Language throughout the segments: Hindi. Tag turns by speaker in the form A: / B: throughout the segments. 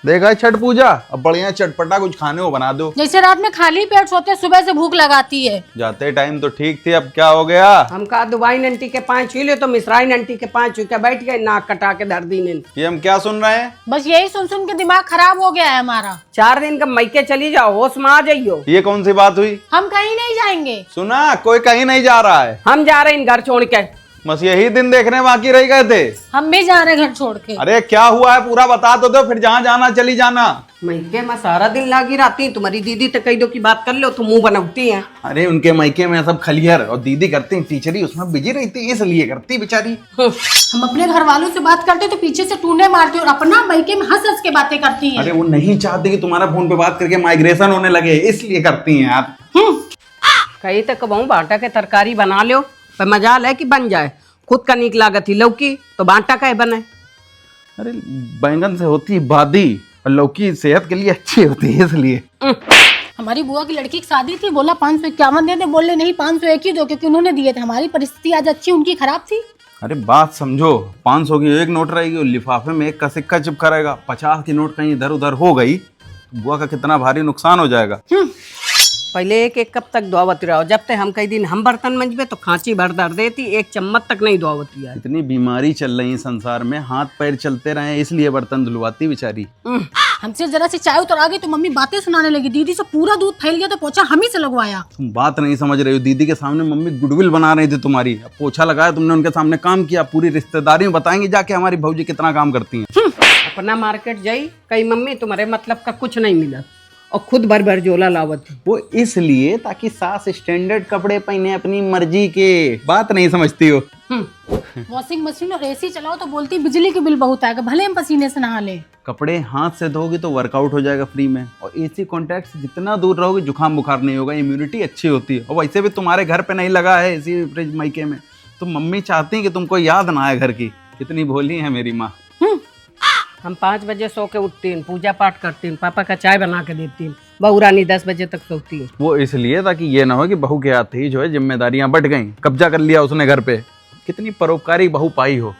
A: देखा छठ पूजा, अब बढ़िया चटपटा कुछ खाने को बना दो।
B: जैसे रात में खाली पेट सोते सुबह से भूख लगाती है।
A: जाते टाइम तो ठीक थी, अब क्या हो गया?
C: हम कहा दुबाई आंटी के 5 छीले तो मिश्राइन आंटी के 5 छू के बैठ गए, नाक कटा के धर दी ने।
A: ये हम क्या सुन रहे हैं?
B: बस यही सुन सुन के दिमाग खराब हो गया है हमारा।
C: 4 दिन का मैके चली जाओ, होश में आ जाइयो।
A: ये कौन सी बात हुई?
B: हम कहीं नहीं जाएंगे।
A: सुना, कोई कहीं नहीं जा रहा है।
C: हम जा रहे हैं घर छोड़ के।
A: बस यही दिन देखने बाकी रह गए थे।
B: हम भी जा रहे हैं घर छोड़ के।
A: अरे क्या हुआ है पूरा बता तो दो, फिर जहाँ जाना चली जाना।
C: मैके में सारा दिन लागी रहती। तुम्हारी दीदी तो कही दो की बात कर लो तो मुंह बनौती है।
A: अरे उनके मायके में सब खलिहर और दीदी करती हैं टीचरी, उसमें बिजी रहती है, इसलिए करती बेचारी।
B: हम अपने घर वालों से बात करते तो पीछे से टूने मारते और अपना मायके में हंस हंस के बातें करती हैं।
A: अरे वो नहीं चाहती कि तुम्हारा फोन पे बात करके माइग्रेशन होने लगे, इसलिए करती हैं यार।
C: कही तो कहूँ बाटा के तरकारी बना लो, पर मजाल है कि बन जाए। खुद का नीक लागत ही लौकी तो बाटा का बने।
A: अरे बैंगन से होती है बादी और लौकी सेहत के लिए अच्छी होती है, इसलिए।
B: हमारी बुआ की लड़की की शादी थी, बोला 551 दे दे, बोले नहीं 501 ही दो, क्योंकि उन्होंने दिए थे। हमारी परिस्थिति आज अच्छी, उनकी खराब थी।
A: अरे बात समझो, 500 की एक नोट रहेगी और लिफाफे में एक का सिक्का चिपका रहेगा। 50 की नोट कहीं इधर उधर हो गई, बुआ का कितना भारी नुकसान हो जाएगा।
C: पहले एक एक कप तक दुआवती रहो। जब तक हम कई दिन हम बर्तन मंजबे तो खांची भर दर देती, एक चम्मच तक नहीं दुआवती है।
A: इतनी बीमारी चल रही है संसार में, हाथ पैर चलते रहे, इसलिए बर्तन धुलवाती बेचारी।
B: हमसे जरा सी चाय उतर आ गई तो मम्मी बातें सुनाने लगी। दीदी से पूरा दूध फैल गया तो पोछा हम ही से लगवाया।
A: तुम बात नहीं समझ रही हो, दीदी के सामने मम्मी गुडविल बना रही थी तुम्हारी। अब पोछा लगाया तुमने, उनके सामने काम किया। पूरी रिश्तेदारी में बताएंगे जाके हमारी भौजी कितना काम करती हैं।
C: अपना मार्केट जाई कई मम्मी तुम्हारे मतलब का कुछ नहीं मिला और खुद भर भर झोला लावत।
A: वो इसलिए ताकि सास स्टैंडर्ड कपड़े पहने अपनी मर्जी के। बात नहीं समझती हो।
B: वॉशिंग मशीन और एसी चलाओ तो बोलती बिजली के बिल बहुत आएगा, भले हम पसीने से नहा ले।
A: कपड़े हाथ से धोगे तो वर्कआउट हो जाएगा फ्री में, और एसी कॉन्टैक्ट से जितना दूर रहोगे जुकाम बुखार नहीं होगा, इम्यूनिटी अच्छी होती है। और वैसे भी तुम्हारे घर पे नहीं लगा है एसी फ्रिज मायके में, तो मम्मी चाहती है कि तुमको याद ना आए घर की। कितनी भोली है मेरी माँ।
C: हम 5 बजे सो के उठती हैं, पूजा पाठ करती हैं, पापा का चाय बना के देती हैं। बहू रानी 10 बजे तक सोती है।
A: वो इसलिए ताकि ये ना हो कि बहू के आते ही जो है जिम्मेदारियां बढ़ गई, कब्जा कर लिया उसने घर पे। कितनी परोपकारी बहू पाई हो।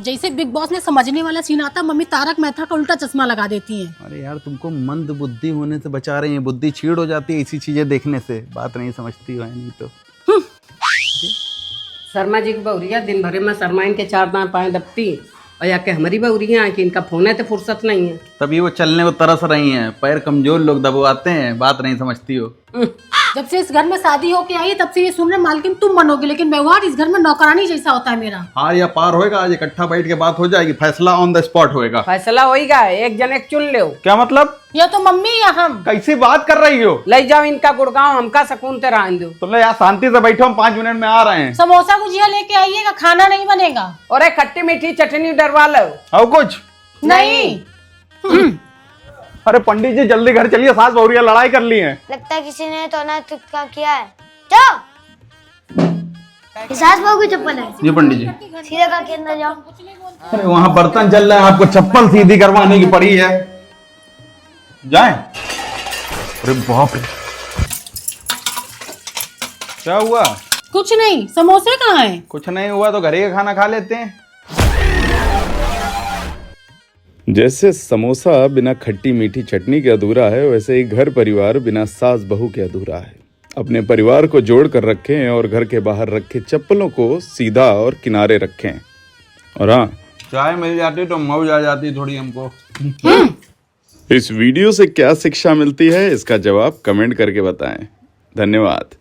B: जैसे बिग बॉस ने समझने वाला सीन आता, मम्मी तारक मेहता का उल्टा चश्मा लगा देती हैं।
A: अरे यार तुमको मंद बुद्धि होने से बचा रही है, बुद्धि छीड़ हो जाती है इसी चीजें देखने से। बात नहीं समझती हो नहीं तो।
C: शर्मा जी की बहुरिया दिन भर में शर्मा इनके 4 दांत पाए दबती और या के हमारी बहुरिया है कि इनका फोन है तो फुर्सत नहीं है।
A: तभी वो चलने को तरस रही हैं। पैर कमजोर लोग दबवाते हैं, बात नहीं समझती हो।
B: जब से इस घर में शादी होके आई तब से ये सुन रहे मालकिन तुम बनोगे, लेकिन व्यवहार इस घर में नौकरानी जैसा होता है मेरा।
A: हाँ या पार होएगा, आज इकट्ठा बैठ के बात हो जाएगी, फैसला ऑन द स्पॉट होएगा।
C: फैसला होएगा, एक जन एक चुन लो।
A: क्या मतलब?
B: या तो मम्मी या हम।
A: कैसी बात कर रही हो?
C: ले जाओ इनका गुड़गांव, हमका सकून ते रहने दो।
A: तुम लोग यहाँ शांति से बैठो, हम 5 मिनट में आ रहे हैं।
B: समोसा गुजिया लेके आइएगा, खाना नहीं बनेगा।
C: और एक खट्टी मीठी चटनी डरवा लो।
A: और कुछ
B: नहीं।
A: अरे पंडित जी जल्दी घर चलिए, सास बहुरिया लड़ाई कर ली है।
D: लगता है किसी ने तो ना तुक्का किया है। जाओ, सास बहू की चप्पल है।
A: जी पंडित जी।
D: सीधे करके अंदर जाओ।
A: अरे वहाँ बर्तन चल रहे हैं, आपको चप्पल सीधी करवाने की पड़ी है। जाएं? अरे बाप रे, क्या हुआ?
B: कुछ नहीं, समोसे कहाँ हैं?
A: कुछ नहीं हुआ तो घर ही का खाना खा लेते हैं।
E: जैसे समोसा बिना खट्टी मीठी चटनी के अधूरा है, वैसे ही घर परिवार बिना सास बहू के अधूरा है। अपने परिवार को जोड़ कर रखें और घर के बाहर रखे चप्पलों को सीधा और किनारे रखें। और हाँ,
A: चाय मिल जाती तो मौज आ जाती थोड़ी हमको।
E: इस वीडियो से क्या शिक्षा मिलती है, इसका जवाब कमेंट करके बताएं। धन्यवाद।